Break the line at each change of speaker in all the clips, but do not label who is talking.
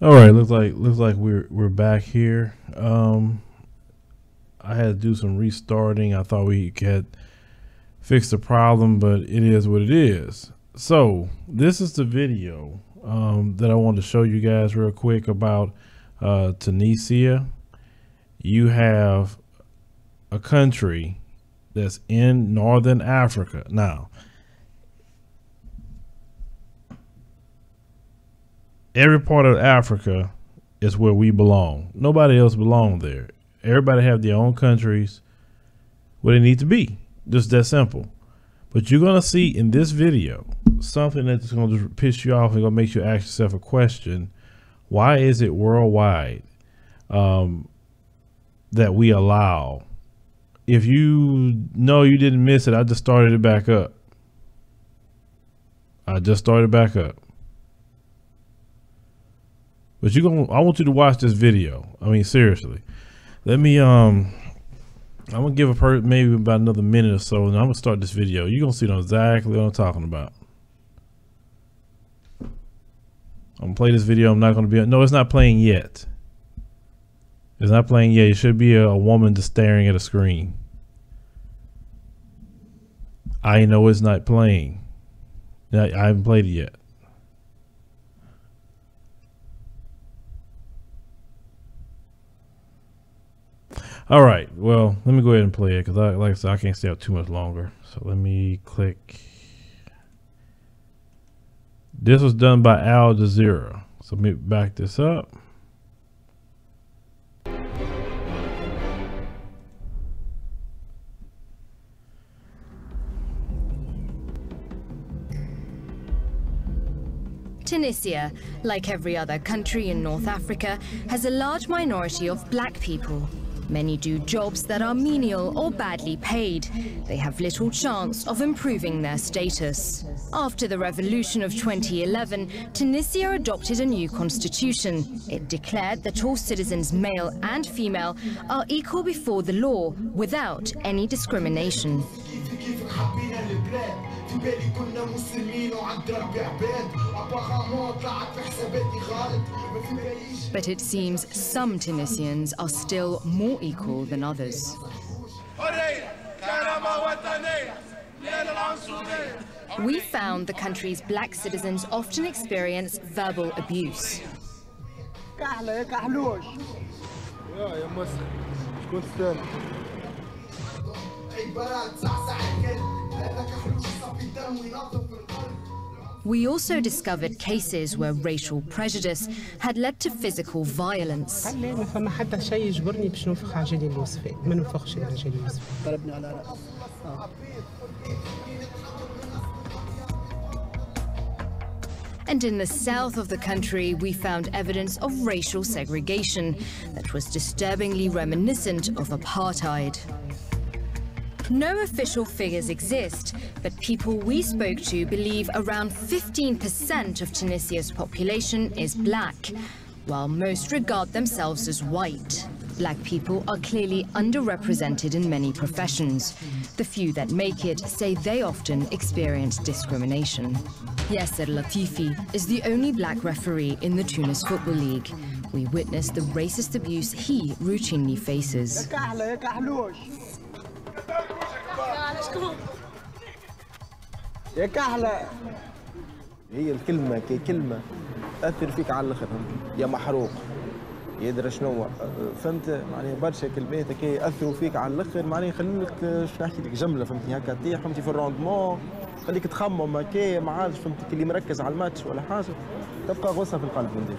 All right, looks like we're back here. I had to do some restarting. I thought we could fix the problem, but it is what it is. So this is the video that I wanted to show you guys real quick about Tunisia. You have a country that's in northern Africa. Now, every part of Africa is where we belong. Nobody else belongs there. Everybody have their own countries where they need to be. Just that simple. But you're going to see in this video something that's going to piss you off and going to make you ask yourself a question. Why is it worldwide that we allow? If you know you didn't miss it, I just started it back up. But I want you to watch this video. I mean, seriously. Let me I'm gonna give maybe about another minute or so, and I'm gonna start this video. You're gonna see exactly what I'm talking about. I'm gonna play this video. I'm not gonna be no, it's not playing yet. It's not playing yet. It should be a woman just staring at a screen. I know it's not playing. I haven't played it yet. All right, well, let me go ahead and play it because like I said, I can't stay up too much longer. So let me click. This was done by Al Jazeera. So let me back this up.
Tunisia, like every other country in North Africa, has a large minority of black people. Many do jobs that are menial or badly paid. They have little chance of improving their status. After the revolution of 2011, Tunisia adopted a new constitution. It declared that all citizens, male and female, are equal before the law without any discrimination. But it seems some Tunisians are still more equal than others. We found the country's black citizens often experience verbal abuse. We also discovered cases where racial prejudice had led to physical violence. And in the south of the country, we found evidence of racial segregation that was disturbingly reminiscent of apartheid. No official figures exist, but people we spoke to believe around 15% of Tunisia's population is black, while most regard themselves as white. Black people are clearly underrepresented in many professions. The few that make it say they often experience discrimination. Yasser Latifi is the only black referee in the Tunis Football League. We witnessed the racist abuse he routinely faces.
يا كحلة هي الكلمة كلمة تأثر فيك على الآخر يا محروق يدري شنو فهمت معناها برشا كلمات كي يأثروا فيك على الآخر معناها يخلوك شنو نحكي لك جملة فهمتني هكا تطيح فهمتي في الروندمون خليك تخمم هكا ما عادش فهمتك اللي مركز على الماتش ولا حاجة تبقى غصة في القلب من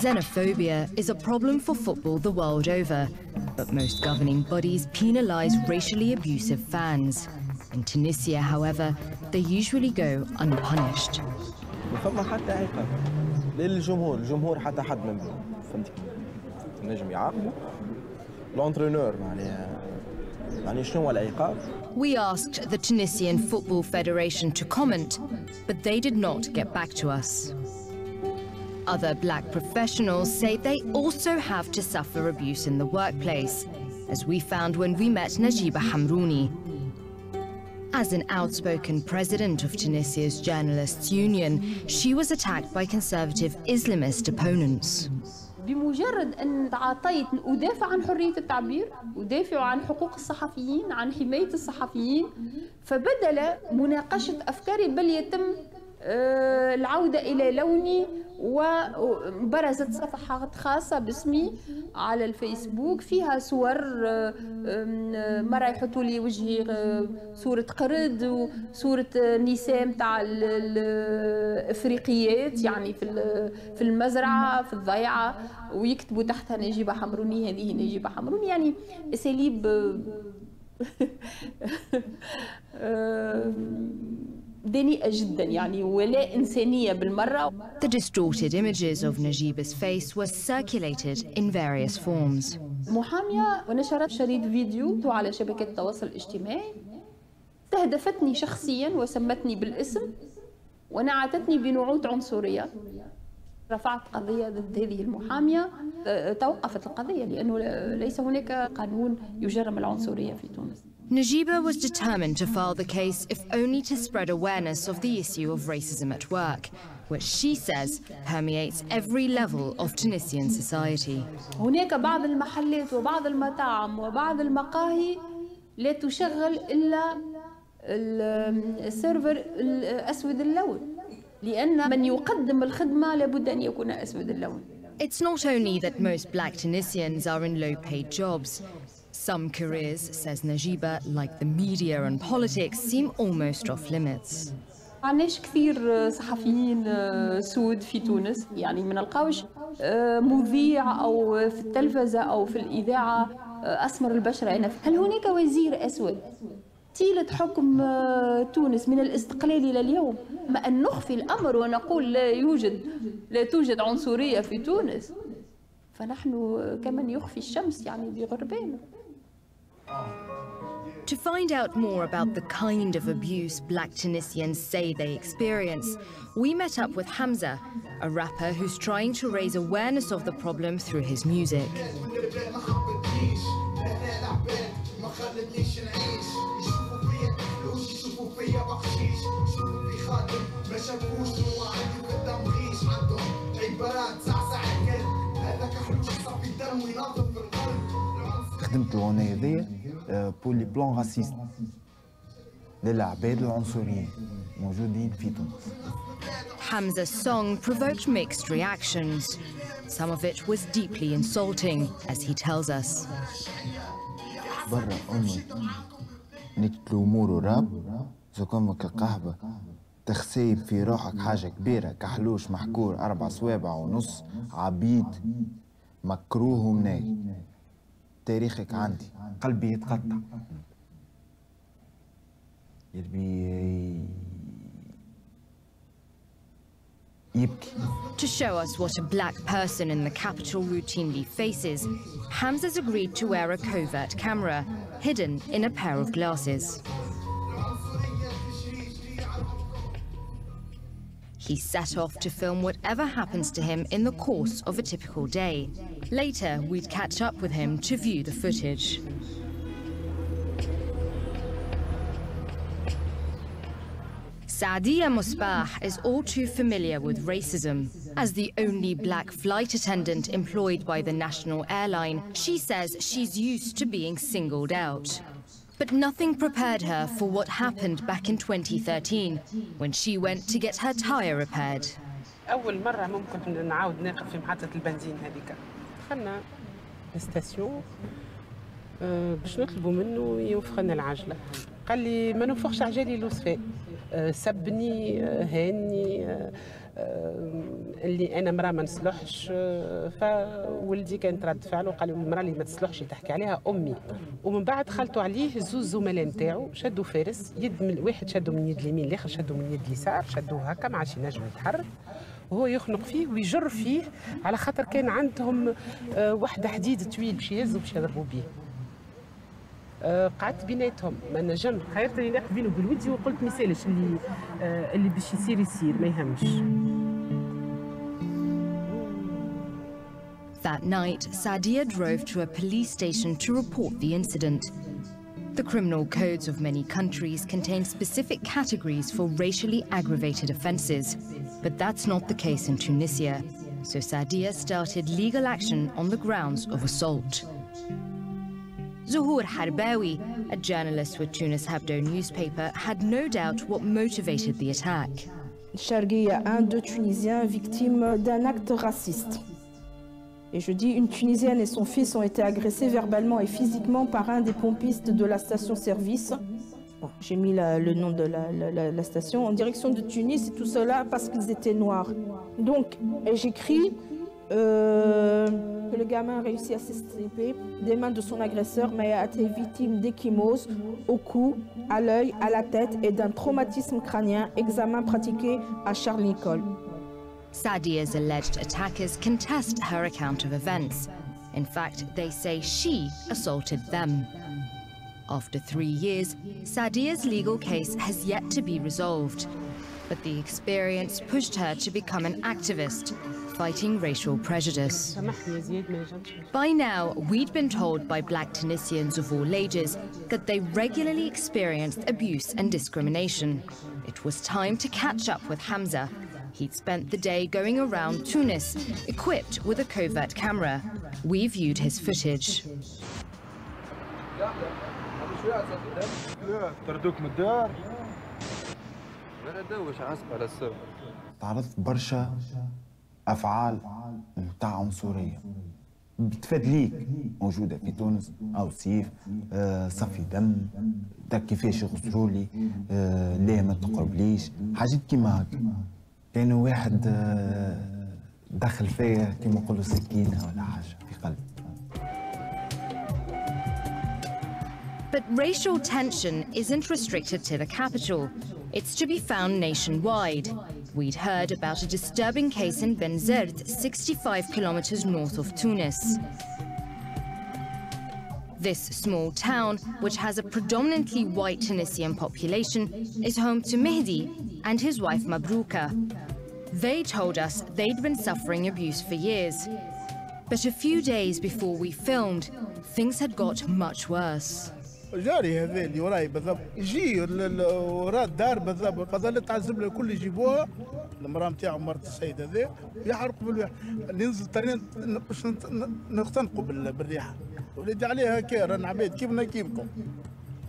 Xenophobia is a problem for football the world over, but most governing bodies penalize racially abusive fans. In Tunisia, however, they usually go unpunished.
فما حتى عقاب للجمهور الجمهور حتى حد منهم فهمتي نجم يعاقبوا لونترينور معناها شنو هو العقاب.
We asked the Tunisian Football Federation to comment, but they did not get back to us. Other black professionals say they also have to suffer abuse in the workplace, as we found when we met Najiba Hamrouni. As an outspoken president of Tunisia's Journalists Union, she was attacked by conservative Islamist opponents.
بمجرد أن تعاطيت أدافع عن حرية التعبير، أدافع عن حقوق الصحفيين، عن حماية الصحفيين، فبدل مناقشة أفكاري بل يتم العودة إلى لوني، وبرزت صفحات خاصة باسمي على الفيسبوك فيها صور، مرة يحطوا لي وجهي صورة قرد وصورة نساء متاع الإفريقيات يعني في المزرعة في الضيعة، ويكتبوا تحتها نجيبة حمروني، هذه نجيبة حمروني، يعني أساليب دنيئة جدا يعني ولا إنسانية بالمرة.
The distorted images of Najiba's face were circulated in various forms.
محامية ونشرت شريط فيديو على شبكة التواصل الاجتماعي، استهدفتني شخصيا وسمتني بالاسم ونعتتني بنعوت عنصرية. رفعت قضية ضد هذه المحامية، توقفت القضية لأنه ليس هناك قانون يجرم العنصرية في تونس.
Najiba was determined to file the case if only to spread awareness of the issue of racism at work, which she says permeates every level of Tunisian society.
هناك بعض المحلات وبعض المطاعم وبعض المقاهي لا تشغل إلا السيرفر الأسود اللون، لأن من يقدم الخدمة لابد أن يكون أسود اللون.
It's not only that most black Tunisians are in low-paid jobs. Some careers, says Najiba, like the media and politics, seem almost off limits.
معناش كثير صحفيين سود في تونس، يعني ما نلقاوش مذيع أو في التلفزة أو في الإذاعة أسمر البشرة. هل هناك وزير أسود؟ طيلة حكم تونس من الاستقلال إلى اليوم، ما أن نخفي الأمر ونقول لا توجد عنصرية في تونس، فنحن كمن يخفي الشمس يعني بغربال.
To find out more about the kind of abuse black Tunisians say they experience, we met up with Hamza, a rapper who's trying to raise awareness of the problem through his music.
خدمت الأغنية ذي بولي بلان راسيست للعباد العنصريين موجودين في تونس.
Hamza's song provoked mixed reactions. Some of it was deeply insulting, as he tells us.
برا أمي نكتلو أمور راب زكمك القهبة تخسيب في روحك حاجة كبيرة كحلوش محكور 4 صوابع ونص عبيد مكروه ومناي تاريخك عندي قلبي يتقطع يربي يبكي.
To show us what a black person in the capital routinely faces, Hamza's agreed to wear a covert camera, hidden in a pair of glasses. He set off to film whatever happens to him in the course of a typical day. Later, we'd catch up with him to view the footage. Saadia Musbah is all too familiar with racism. As the only black flight attendant employed by the national airline, she says she's used to being singled out. But nothing prepared her for what happened back in 2013, when she went to get her tire repaired.
أول مرة ممكن نعاود نقف في محطة البنزين هذيك. دخلنا الستاسيون باش نطلبوا منه يوفق لنا العجلة. قال لي ما نوفقش عجالي لوصفاء. سبني هاني اللي انا مراه ما نصلحش، فولدي كانت رد فعله قال له المراه اللي ما تصلحش تحكي عليها امي. ومن بعد خلطوا عليه زوز زملاء نتاعو شدوا فارس يد من واحد شدوا من يد اليمين الاخر شدوا من يد اليسار شدوه هكا ما عادش ينجم يتحرك وهو يخنق فيه ويجر فيه على خاطر كان عندهم وحده حديد طويل باش يهزوا باش يضربوا بيه. قعدت بيناتهم ما نجم خيرت اللي ناقف بينه بالودي وقلت ما يسالش اللي باش يصير ما يهمش.
That night, Saadia drove to a police station to report the incident. The criminal codes of many countries contain specific categories for racially aggravated offences, but that's not the case in Tunisia. So Saadia started legal action on the grounds of assault. Zuhour Harbawi, a journalist with Tunis Hebdo newspaper, had no doubt what motivated the attack.
Charguia, un de Tunisiens victimes d'un acte raciste. Et je dis, une Tunisienne et son fils ont été agressés verbalement et physiquement par un des pompistes de la station-service. Bon, j'ai mis le nom de la station en direction de Tunis et tout cela parce qu'ils étaient noirs. Donc, j'écris que le gamin a réussi à s'extirper des mains de son agresseur, mais a été victime d'échymose au cou, à l'œil, à la tête et d'un traumatisme crânien, examen pratiqué à Charles Nicolle.
Saadia's alleged attackers contest her account of events. In fact, they say she assaulted them. After 3 years, Saadia's legal case has yet to be resolved. But the experience pushed her to become an activist, fighting racial prejudice. By now, we'd been told by black Tunisians of all ages that they regularly experienced abuse and discrimination. It was time to catch up with Hamza. He'd spent the day going around Tunis, equipped with a covert camera. We viewed his footage.
تعرضت برشا أفعال متاع عنصرية بتفادليك موجودة في تونس أو سيف صفي دم كيفاش يغسلولي ليه ما تقربليش حاجات كيما هكا كان واحد دخل فيا كيما نقولوا سكينة ولا حاجة في قلبي.
But racial tension isn't restricted to the capital. It's to be found nationwide. We'd heard about a disturbing case in Benzert, 65 kilometers north of Tunis. This small town, which has a predominantly white Tunisian population, is home to Mehdi and his wife Mabrouka. They told us they'd been suffering abuse for years. But a few days before we filmed, things had got much worse.
جاري هذا اللي وراي بالضبط يجي ورا الدار بالضبط فضلت تعذب له الكل يجيبوها المراه نتاعو مرت السيد هذا يحرقوا بالواحد ننزل تاني باش نختنقوا بالريحه وليدي عليها هكا رانا عباد كيفنا كيفكم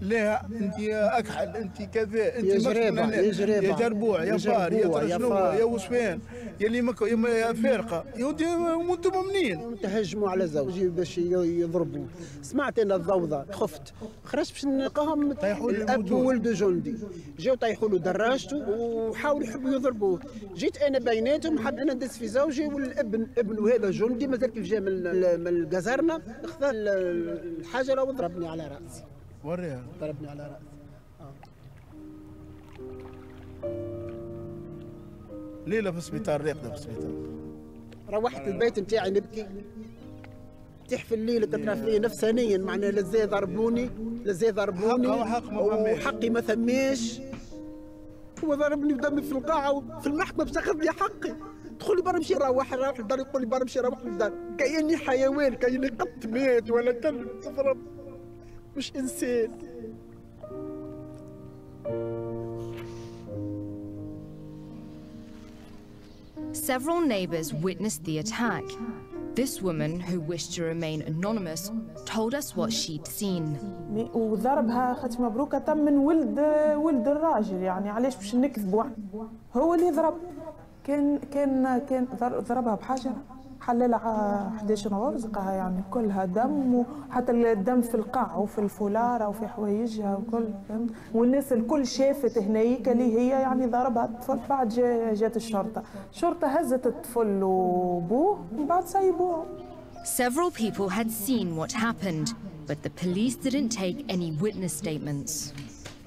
لا انت اكحل انت كذا انت يا جربوع يا فار يا ترشنوع يا وسفان يا اللي مكو يا فارقه يا ودي وانتم منين
تهجموا على زوجي باش يضربوا سمعت انا الضوضاء خفت خرجت باش نلقاهم الاب وولد جندي جاو طيحوا له دراجته وحاولوا يحبوا يضربوه جيت انا بيناتهم حاب انا ندس في زوجي والابن ابنه هذا جندي مازال كيف جا من الجزرنه اخذ الحجره وضربني على راسي وريها ضربني على راسي ليله في السبيطار راقده في السبيطار روحت البيت نتاعي نبكي تحفل الليل تطرف لي نفسانيا معناها لزاي ضربوني وحقي ما ثماش هو ضربني ودمي في القاعه وفي المحكمه باش تاخذ لي حقي تقول لي برا نمشي نروح للدار يقول لي برا نمشي نروح للدار كأني حيوان كأني قط مات ولا كلب تضرب مش إنسان.
Several neighbors witnessed the attack. This woman, who wished to remain anonymous, told us what she'd seen.
وضربها خالتي مبروكة تم من ولد الراجل يعني علاش باش نكذبوا هو اللي ضرب كان ضربها بحجر حللها 11 غرزقها يعني كلها دم وحتى الدم في القاع وفي الفولارة وفي حوايجها وكل فهمت والناس الكل شافت هنايك اللي هي يعني ضربها الطفل بعد جات الشرطة هزت الطفل وبوه ومن بعد سيبوه.
Several people had seen what happened, but the police didn't take any witness statements.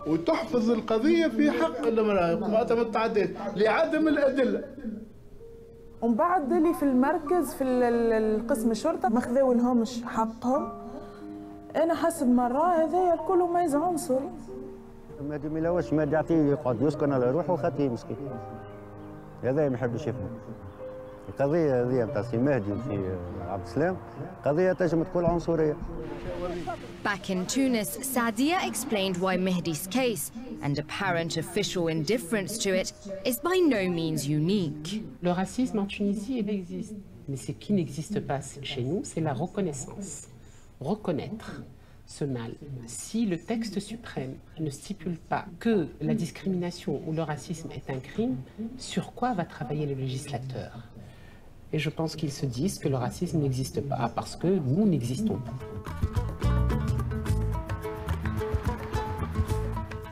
وتحفظ القضية في حق المرأة ما تعديت لعدم الأدلة.
ومن بعد اللي في المركز في القسم الشرطة ما خذاو لهمش حقهم. أنا حسب مرة هذايا الكل مميز عنصري.
ما دملاوش ما يعطيه يقعد يسكن على روحه وخاطيه مسكين. هذا ما يحبش يفهم. القضية هذه نتاع سي مهدي وسي عبد السلام قضية تنجم تكون عنصرية.
Back in Tunis, Sadia explained why Mehdi's case and apparent official indifference to it is by no means unique.
Le racisme en Tunisie, il existe. Mais ce qui n'existe pas chez nous, c'est la reconnaissance. Reconnaître ce mal. Si le texte suprême ne stipule pas que la discrimination ou le racisme est un crime, sur quoi va travailler le législateur? Et je pense qu'ils se disent que le racisme n'existe pas parce que nous n'existons pas.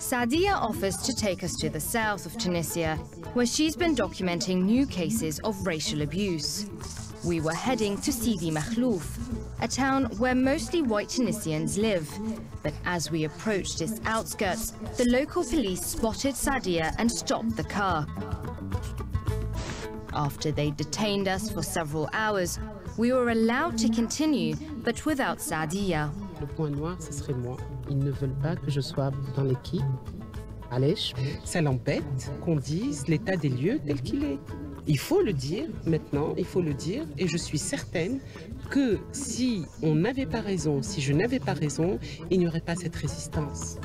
Sadia offers to take us to the south of Tunisia, where she's been documenting new cases of racial abuse. We were heading to Sidi Makhlouf, a town where mostly white Tunisians live. But as we approached its outskirts, the local police spotted Sadia and stopped the car. After they detained us for several hours, we were allowed to continue, but without Sadia.
Le point noir, ce serait moi. Ils ne veulent pas que je sois dans l'équipe. Allez, ça l'embête qu'on dise l'état des lieux tel qu'il est. Il faut le dire maintenant, il faut le dire, et je suis certaine que si on n'avait pas raison, si je n'avais pas raison, il n'y aurait pas cette résistance.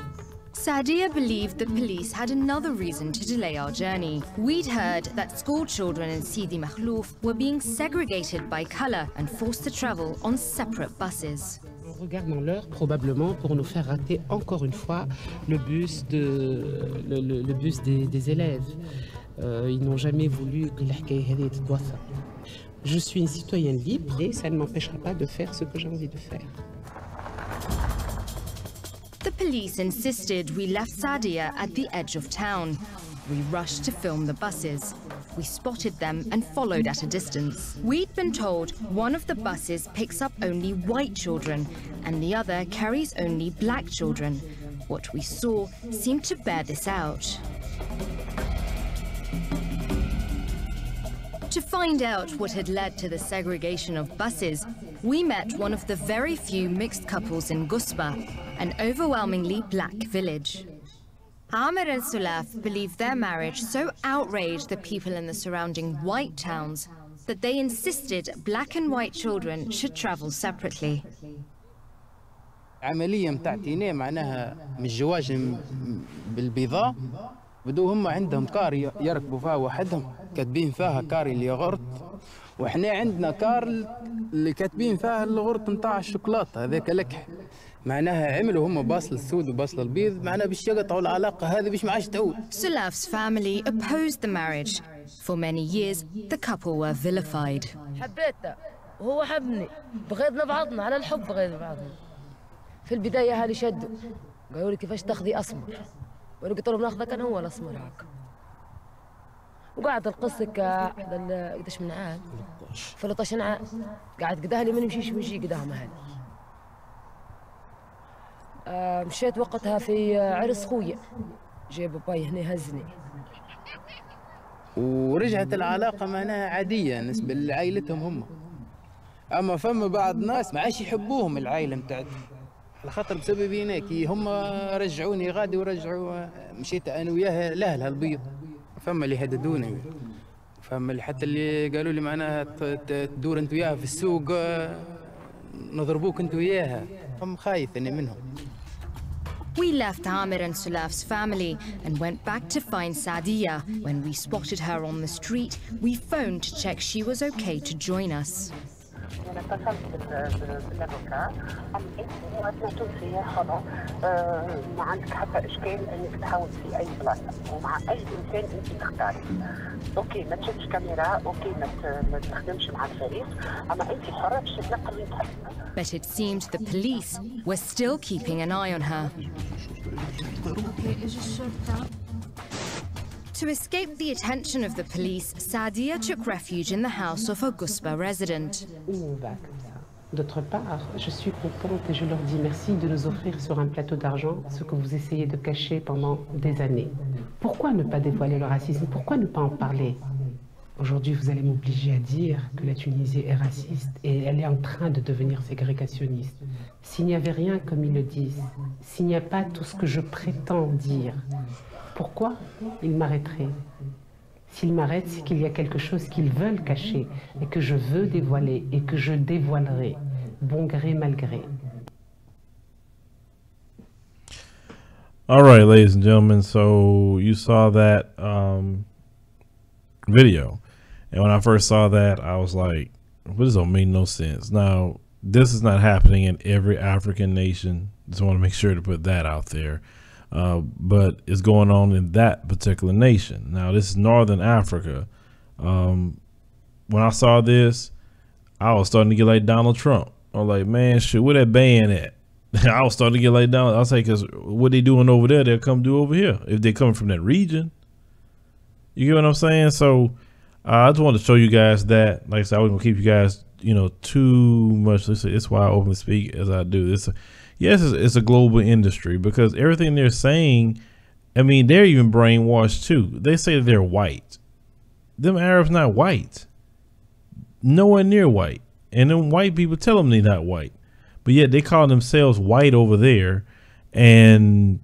Sadia believed the police had another reason to delay our journey. We'd heard that school children in Sidi Makhlouf were being segregated by color and forced to travel on separate buses.
On regarde dans l'heure probablement pour nous faire rater encore une fois le bus des élèves. Ils n'ont jamais voulu que l'hikaye هذه تتوثق. Je suis une citoyenne libre et ça ne m'empêchera pas de faire ce que j'ai envie de faire.
The police insisted we left Sadia at the edge of town. We rushed to film the buses. We spotted them and followed at a distance. We'd been told one of the buses picks up only white children and the other carries only black children. What we saw seemed to bear this out. To find out what had led to the segregation of buses, we met one of the very few mixed couples in Gusba, an overwhelmingly black village. Amir and Sulaf believed their marriage so outraged the people in the surrounding white towns that they insisted black and white children should travel separately.
عملية متاعتينا معناها من الزواج بالبيضاء بدو هم عندهم كار يركبوا فيها وحدهم كاتبين فيها كار الياغورت وإحنا عندنا كار اللي كاتبين فيها الغورت نتاع الشوكولاتة هذاك لكح معناها عملوا هم باصل السود وباصل البيض معناها باش يقطعوا العلاقة هذه باش ما عادش تعود.
Sulaf's family opposed the marriage. For many years, the couple were vilified.
حبيتها وهو حبني بغيضنا بعضنا على الحب بغيضنا بعضنا. في البداية هالي شدوا قالوا لي كيفاش تاخذي أسمر وأنا قلت لهم ناخذه كان هو الأسمر هاك وقعد القصة قداش من عام 13 عام قاعد قداها لي ما نمشيش ويجي قداها مهلي مشيت وقتها في عرس خويا جايب باباي هنا هزني
ورجعت العلاقة معناها عادية بالنسبة لعائلتهم هم أما فما بعض ناس ما عادش يحبوهم العائلة متاعتهم على خاطر بسبب هناك هم رجعوني غادي ورجعوا مشيت انا وياها لاهلها البيض فما اللي هددوني فما اللي حتى اللي قالوا لي معناها تدور انت وياها في السوق نضربوك انت وياها هم خايف اني منهم.
We left Amir and Sulaf's family and went back to find Sadia. When we spotted her on the street, we phoned to check she was okay to join us.
أنا اتصلت بالأفوكا قال لي أنت تونسية خلاص ما عندك حتى إشكال إنك تحاول في أي بلاصة ومع أي إنسان أنت تختاري. أوكي ما تشدش كاميرا، أوكي ما تخدمش مع الفريق، أما أنت حرة باش تنقل اللي تحب.
But it seemed the police were still keeping an eye on her. To escape the attention of the police, Sadia took refuge in the house of a Gusba resident.
D'autre part, je suis contente et je leur dis merci de nous offrir sur un plateau d'argent ce que vous essayez de cacher pendant des années. Pourquoi ne pas dévoiler le racisme? Pourquoi ne pas en parler? Aujourd'hui, vous allez m'obliger à dire que la Tunisie est raciste et elle est en train de devenir ségrégationniste. S'il n'y avait rien comme ils le disent, s'il n'y a pas tout ce que je prétends dire, pourquoi ils m'arrêteraient? S'ils m'arrêtent, c'est qu'il y a quelque chose qu'ils veulent cacher et que je veux dévoiler et que je dévoilerai, bon gré mal gré.
All right, ladies and gentlemen, so you saw that video. And when I first saw that, I was like, well, this don't make no sense. Now, this is not happening in every African nation. Just want to make sure to put that out there. But it's going on in that particular nation. Now, this is Northern Africa. When I saw this, I was starting to get like Donald Trump. I was like, man, shit, where that ban at? I was starting to get like Donald. I was like, because what they doing over there, they'll come do over here if they're coming from that region. You get what I'm saying? So I just wanted to show you guys that. Like I said, I wasn't going to keep you guys, you know, too much. It's why I openly speak as I do. Yes, it's a global industry because everything they're saying, I mean, they're even brainwashed too. They say they're white. Them Arabs not white. Nowhere near white. And them white people tell them they're not white. But yet they call themselves white over there, and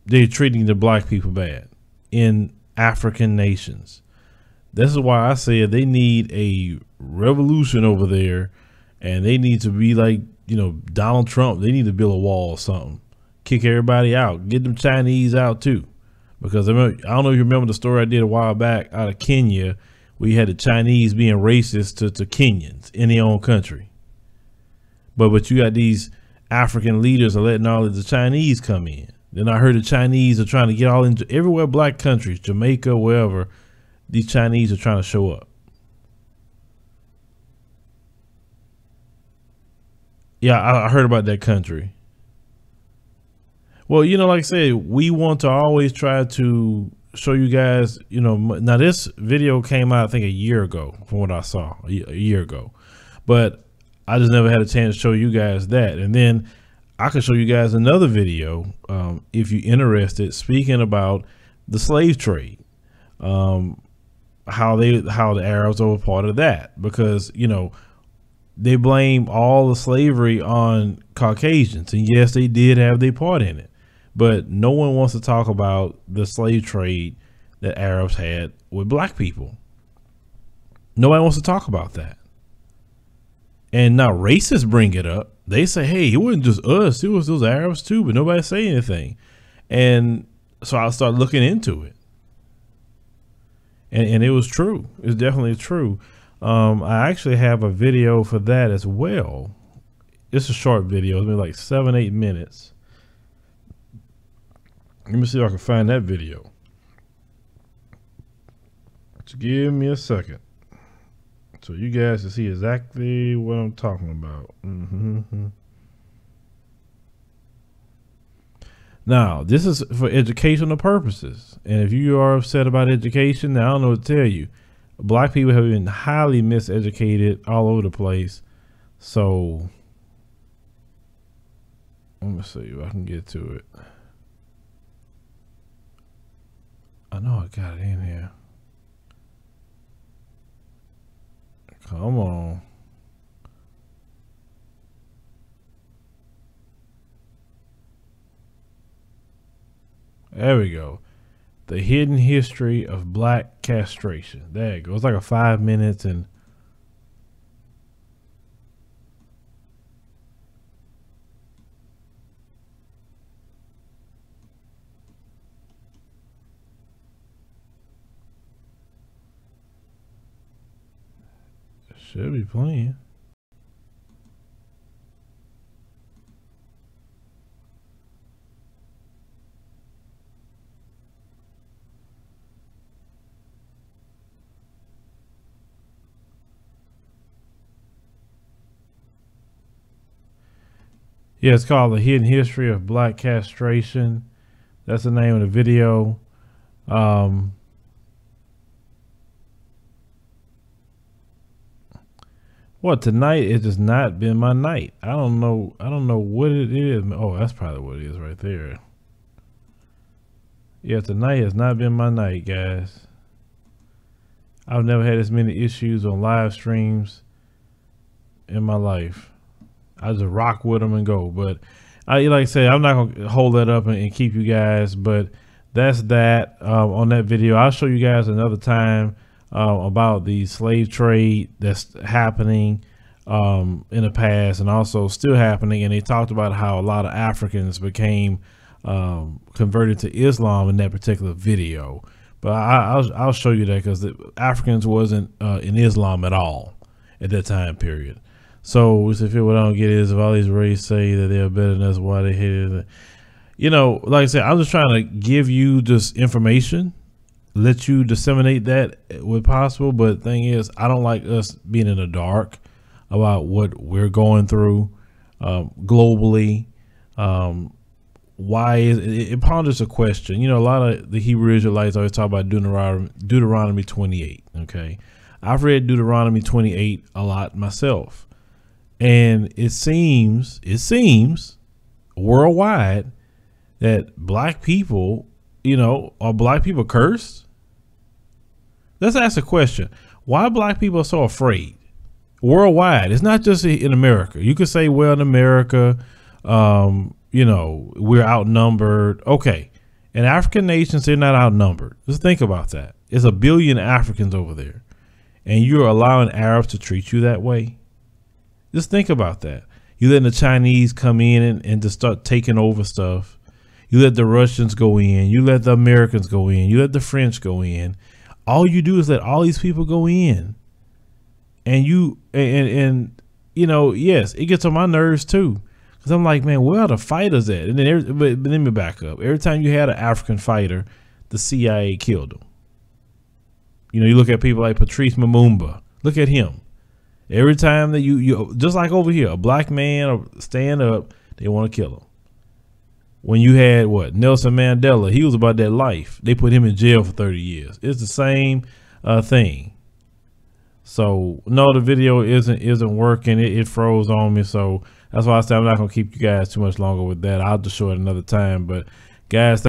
they're treating the black people bad in African nations. This is why I said they need a revolution over there, and they need to be like, you know, Donald Trump. They need to build a wall or something, kick everybody out, get them Chinese out too. Because I don't know if you remember the story I did a while back out of Kenya, where you had the Chinese being racist to Kenyans in their own country. But you got these African leaders are letting all of the Chinese come in. Then I heard the Chinese are trying to get all into everywhere, black countries, Jamaica, wherever, these Chinese are trying to show up. Yeah, I heard about that country. Well, you know, like I said, we want to always try to show you guys, you know, now this video came out, I think, a year ago from what I saw, a year ago. But I just never had a chance to show you guys that. And then I could show you guys another video, if you're interested, speaking about the slave trade, how the Arabs are a part of that, because, you know, they blame all the slavery on Caucasians. And yes, they did have their part in it, but no one wants to talk about the slave trade that Arabs had with black people. Nobody wants to talk about that. And now racists bring it up. They say, hey, it wasn't just us, it was those Arabs too, but nobody say anything. And so I started looking into it. And it was true. It's definitely true. I actually have a video for that as well. It's a short video. It's been like 7-8 minutes. Let me see if I can find that video. Just give me a second, so you guys can see exactly what I'm talking about. Now, this is for educational purposes. And if you are upset about education, now I don't know what to tell you. Black people have been highly miseducated all over the place. So let me see if I can get to it. I know I got it in here. Come on. There we go. The hidden history of black castration. There it goes. It's like a 5 minutes and it should be playing. Yeah, it's called The Hidden History of Black Castration. That's the name of the video. Well, tonight it has not been my night. I don't know what it is. Oh, that's probably what it is right there. Yeah, tonight has not been my night, guys. I've never had as many issues on live streams in my life. I just rock with them and go. But like I said, I'm not going to hold that up and keep you guys. But that's that on that video. I'll show you guys another time about the slave trade that's happening in the past and also still happening. And they talked about how a lot of Africans became converted to Islam in that particular video. But I'll show you that because the Africans wasn't in Islam at all at that time period. So if people don't get is if all these races say that they're better than us, why they hated it. You know, like I said, I'm just trying to give you just information, let you disseminate that when possible. But the thing is, I don't like us being in the dark about what we're going through globally. Why is it ponders a question? You know, a lot of the Hebrew Israelites always talk about Deuteronomy 28. Okay, I've read Deuteronomy 28 a lot myself, and it seems worldwide that black people, you know, are black people cursed? Let's ask a question: why black people are so afraid worldwide? It's not just in America. You could say, well, in America, you know, we're outnumbered. Okay. In African nations, they're not outnumbered. Just think about that. There's 1 billion Africans over there, and you're allowing Arabs to treat you that way. Just think about that. You letting the Chinese come in and just start taking over stuff. You let the Russians go in. You let the Americans go in. You let the French go in. All you do is let all these people go in. And you know, yes, it gets on my nerves too. Cause I'm like, man, where are the fighters at? And then, but let me back up. Every time you had an African fighter, the CIA killed him. You know, you look at people like Patrice Lumumba. Look at him. Every time that you just like over here, a black man stand up, they want to kill him. When you had Nelson Mandela, he was about that life. They put him in jail for 30 years. It's the same thing. So no, the video isn't working. It froze on me. So that's why I said I'm not gonna keep you guys too much longer with that. I'll just show it another time. But guys,